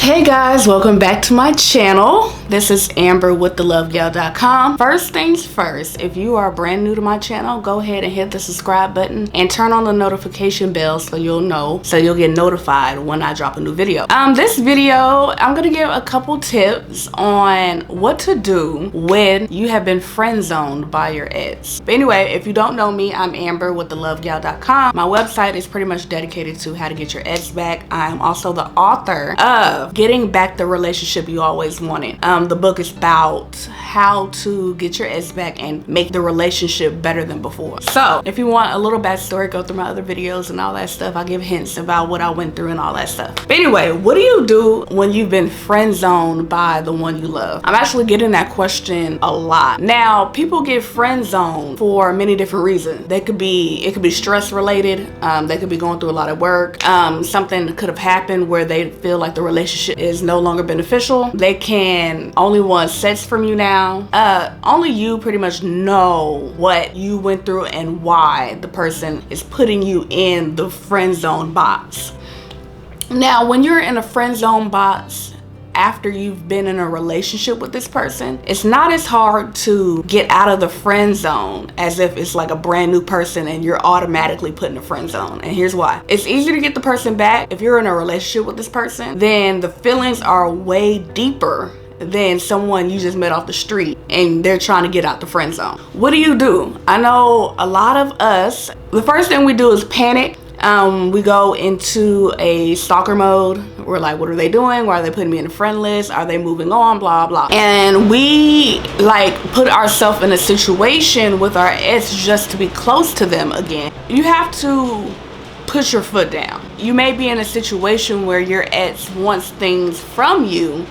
Hey guys, welcome back to my channel. This is Amber with thelovegal.com. First things first, if you are brand new to my channel, go ahead and hit the subscribe button and turn on the notification bell so you'll get notified when I drop a new video. This video, I'm gonna give a couple tips on what to do when you have been friend zoned by your ex. But anyway, if you don't know me, I'm Amber with thelovegal.com. My website is pretty much dedicated to how to get your ex back. I'm also the author of Getting Back the Relationship You Always Wanted. The book is about how to get your ex back and make the relationship better than before. So if you want a little backstory, go through my other videos and all that stuff. I give hints about what I went through and all that stuff. But anyway, what do you do when you've been friend zoned by the one you love? I'm actually getting that question a lot. Now, people get friend zoned for many different reasons. It could be stress related. They could be going through a lot of work. Something could have happened where they feel like the relationship is no longer beneficial. They can only want sex from you now. Only you pretty much know what you went through and why the person is putting you in the friend zone box. Now, when you're in a friend zone box after you've been in a relationship with this person, it's not as hard to get out of the friend zone as if it's like a brand new person and you're automatically put in a friend zone. And here's why. It's easier to get the person back if you're in a relationship with this person. Then the feelings are way deeper than someone you just met off the street and they're trying to get out the friend zone. What do? I know a lot of us, the first thing we do is panic. We go into a stalker mode. We're like, what are they doing? Why are they putting me in a friend list? Are they moving on? Blah, blah. And we like put ourselves in a situation with our ex just to be close to them again. You have to put your foot down. You may be in a situation where your ex wants things from you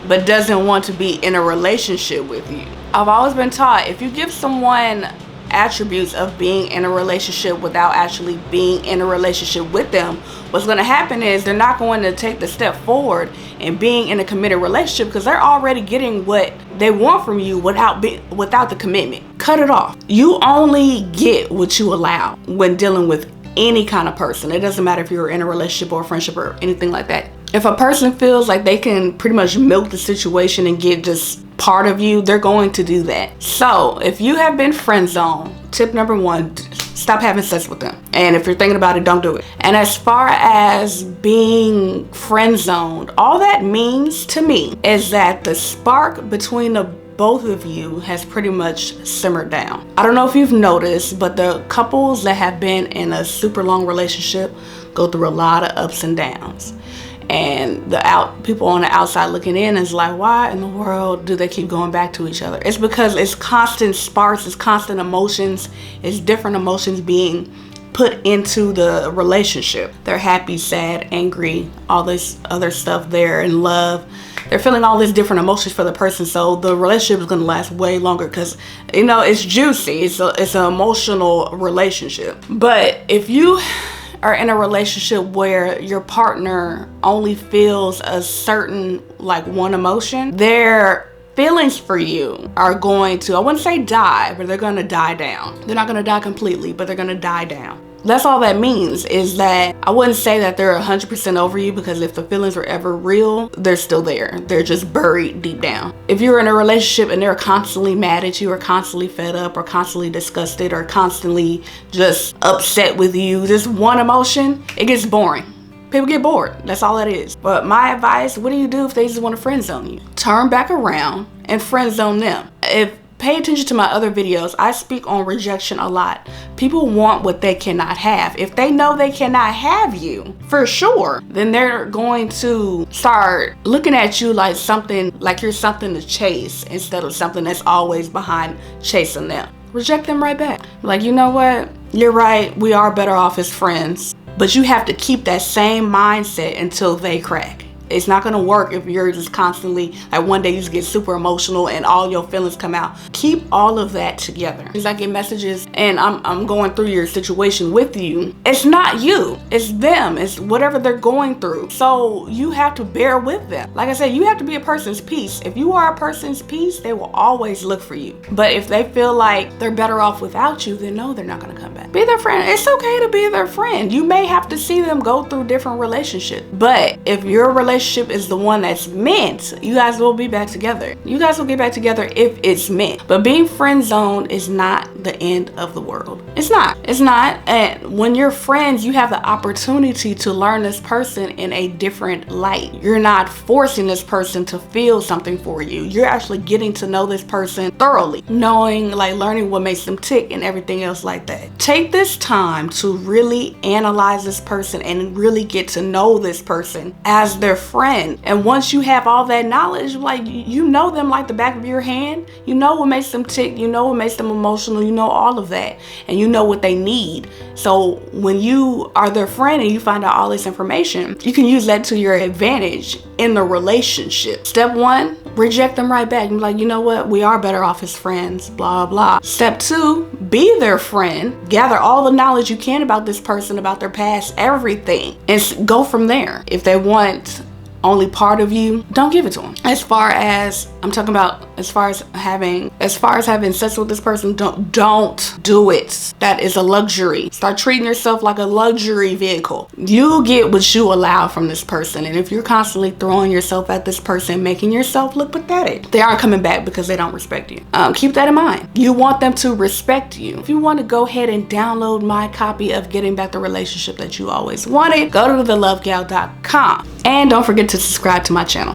but doesn't want to be in a relationship with you. I've always been taught if you give someone attributes of being in a relationship without actually being in a relationship with them, what's going to happen is they're not going to take the step forward and being in a committed relationship because they're already getting what they want from you without the commitment. Cut it off. You only get what you allow when dealing with any kind of person. It doesn't matter if you're in a relationship or a friendship or anything like that. If a person feels like they can pretty much milk the situation and get just part of you, they're going to do that. So if you have been friend zoned, tip number one, stop having sex with them. And if you're thinking about it, don't do it. And as far as being friend zoned, all that means to me is that the spark between the both of you has pretty much simmered down. I don't know if you've noticed, but the couples that have been in a super long relationship go through a lot of ups and downs. And people on the outside looking in is like, why in the world do they keep going back to each other? It's because it's constant sparks, it's constant emotions, it's different emotions being put into the relationship. They're happy, sad, angry, all this other stuff. They're in love. They're feeling all these different emotions for the person. So the relationship is going to last way longer because, you know, it's juicy. It's an emotional relationship. But if you are in a relationship where your partner only feels a certain like one emotion, their feelings for you are going to, I wouldn't say die, but they're going to die down. They're not going to die completely, but they're going to die down. That's all that means, is that I wouldn't say that they're 100% over you, because if the feelings were ever real, they're still there. They're just buried deep down. If you're in a relationship and they're constantly mad at you or constantly fed up or constantly disgusted or constantly just upset with you, just one emotion, it gets boring. People get bored. That's all that is. But my advice, what do you do if they just want to friend zone you? Turn back around and friend zone them. Pay attention to my other videos. I speak on rejection a lot. People want what they cannot have. If they know they cannot have you, for sure, then they're going to start looking at you like you're something to chase instead of something that's always behind chasing them. Reject them right back. Like, you know what? You're right. We are better off as friends. But you have to keep that same mindset until they crack. It's not going to work if you're just constantly, like one day you just get super emotional and all your feelings come out. Keep all of that together. Because I get messages and I'm going through your situation with you. It's not you, it's them, it's whatever they're going through. So you have to bear with them. Like I said, you have to be a person's peace. If you are a person's peace, they will always look for you. But if they feel like they're better off without you, then no, they're not going to come back. Be their friend. It's okay to be their friend. You may have to see them go through different relationships, but if your relationship is the one that's meant, you guys will be back together. You guys will get back together if it's meant. But being friend zoned is not the end of the world. It's not. It's not. And when you're friends, you have the opportunity to learn this person in a different light. You're not forcing this person to feel something for you. You're actually getting to know this person thoroughly, knowing, like, learning what makes them tick and everything else like that. Take this time to really analyze this person and really get to know this person as their friend. And once you have all that knowledge, like, you know them like the back of your hand. You know what makes them tick. You know what makes them emotional. You know all of that. And you know what they need. So when you are their friend and you find out all this information, you can use that to your advantage in the relationship. Step one, reject them right back. And be like, you know what? We are better off as friends, blah, blah. Step two, be their friend. Gather all the knowledge you can about this person, about their past, everything, and go from there. If they want only part of you, don't give it to them. As far as I'm talking about, as far as having sex with this person, don't do it. That is a luxury. Start treating yourself like a luxury vehicle. You get what you allow from this person, and if you're constantly throwing yourself at this person, making yourself look pathetic, they aren't coming back because they don't respect you. Keep that in mind. You want them to respect you. If you want to go ahead and download my copy of Getting Back the Relationship That You Always Wanted, go to thelovegal.com, and don't forget to subscribe to my channel.